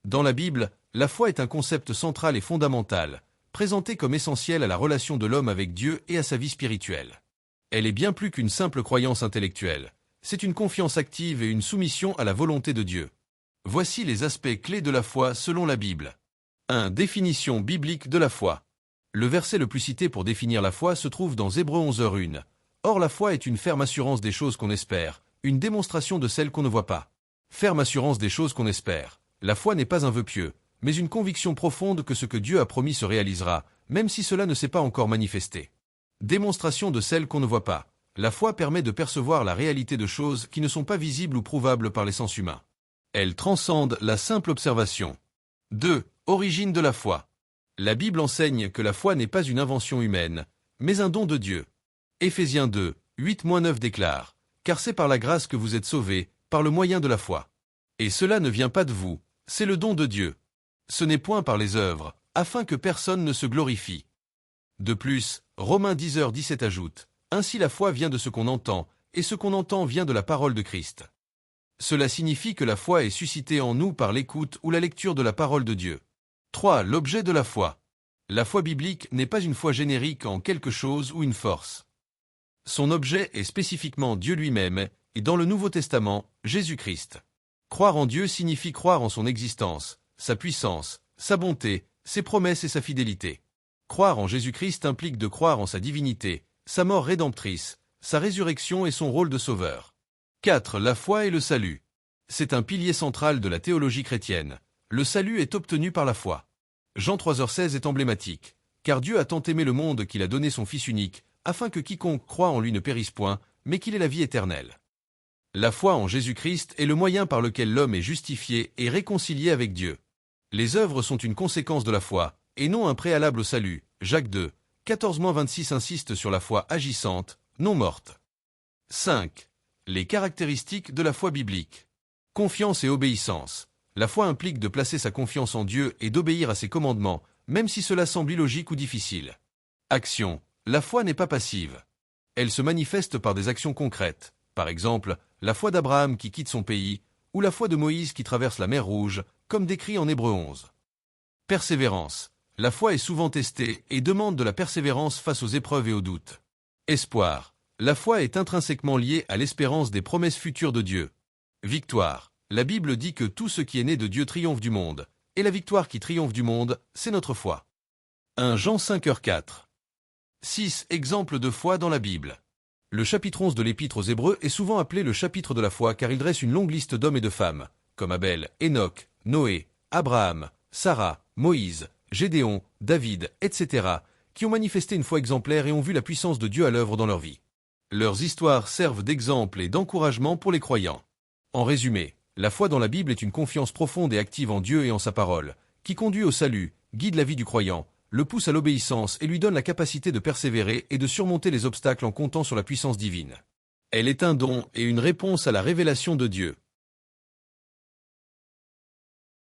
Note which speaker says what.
Speaker 1: Dans la Bible, la foi est un concept central et fondamental, présenté comme essentiel à la relation de l'homme avec Dieu et à sa vie spirituelle. Elle est bien plus qu'une simple croyance intellectuelle. C'est une confiance active et une soumission à la volonté de Dieu. Voici les aspects clés de la foi selon la Bible. 1. Définition biblique de la foi. Le verset le plus cité pour définir la foi se trouve dans Hébreux 11h1. Or la foi est une ferme assurance des choses qu'on espère, une démonstration de celles qu'on ne voit pas. Ferme assurance des choses qu'on espère. La foi n'est pas un vœu pieux, mais une conviction profonde que ce que Dieu a promis se réalisera, même si cela ne s'est pas encore manifesté. Démonstration de celles qu'on ne voit pas. La foi permet de percevoir la réalité de choses qui ne sont pas visibles ou prouvables par les sens humains. Elle transcende la simple observation. 2. Origine de la foi. La Bible enseigne que la foi n'est pas une invention humaine, mais un don de Dieu. Éphésiens 2, 8-9 déclare « Car c'est par la grâce que vous êtes sauvés, par le moyen de la foi. Et cela ne vient pas de vous, c'est le don de Dieu. Ce n'est point par les œuvres, afin que personne ne se glorifie. » De plus, Romains 10h17 ajoute « Ainsi la foi vient de ce qu'on entend, et ce qu'on entend vient de la parole de Christ. » Cela signifie que la foi est suscitée en nous par l'écoute ou la lecture de la parole de Dieu. 3. L'objet de la foi. La foi biblique n'est pas une foi générique en quelque chose ou une force. Son objet est spécifiquement Dieu lui-même, et dans le Nouveau Testament, Jésus-Christ. Croire en Dieu signifie croire en son existence, sa puissance, sa bonté, ses promesses et sa fidélité. Croire en Jésus-Christ implique de croire en sa divinité, sa mort rédemptrice, sa résurrection et son rôle de sauveur. 4. La foi et le salut. C'est un pilier central de la théologie chrétienne. Le salut est obtenu par la foi. Jean 3h16 est emblématique. Car Dieu a tant aimé le monde qu'il a donné son Fils unique, afin que quiconque croit en lui ne périsse point, mais qu'il ait la vie éternelle. La foi en Jésus-Christ est le moyen par lequel l'homme est justifié et réconcilié avec Dieu. Les œuvres sont une conséquence de la foi, et non un préalable au salut. Jacques 2, 14-26 insiste sur la foi agissante, non morte. 5. Les caractéristiques de la foi biblique. Confiance et obéissance. La foi implique de placer sa confiance en Dieu et d'obéir à ses commandements, même si cela semble illogique ou difficile. Action. La foi n'est pas passive. Elle se manifeste par des actions concrètes. Par exemple, la foi d'Abraham qui quitte son pays, ou la foi de Moïse qui traverse la mer Rouge, comme décrit en Hébreux 11. Persévérance. La foi est souvent testée et demande de la persévérance face aux épreuves et aux doutes. Espoir. La foi est intrinsèquement liée à l'espérance des promesses futures de Dieu. Victoire. La Bible dit que tout ce qui est né de Dieu triomphe du monde, et la victoire qui triomphe du monde, c'est notre foi. 1 Jean 5h4. 6. Exemples de foi dans la Bible. Le chapitre 11 de l'Épître aux Hébreux est souvent appelé le chapitre de la foi car il dresse une longue liste d'hommes et de femmes, comme Abel, Enoch, Noé, Abraham, Sarah, Moïse, Gédéon, David, etc., qui ont manifesté une foi exemplaire et ont vu la puissance de Dieu à l'œuvre dans leur vie. Leurs histoires servent d'exemple et d'encouragement pour les croyants. En résumé, la foi dans la Bible est une confiance profonde et active en Dieu et en sa parole, qui conduit au salut, guide la vie du croyant, le pousse à l'obéissance et lui donne la capacité de persévérer et de surmonter les obstacles en comptant sur la puissance divine. Elle est un don et une réponse à la révélation de Dieu.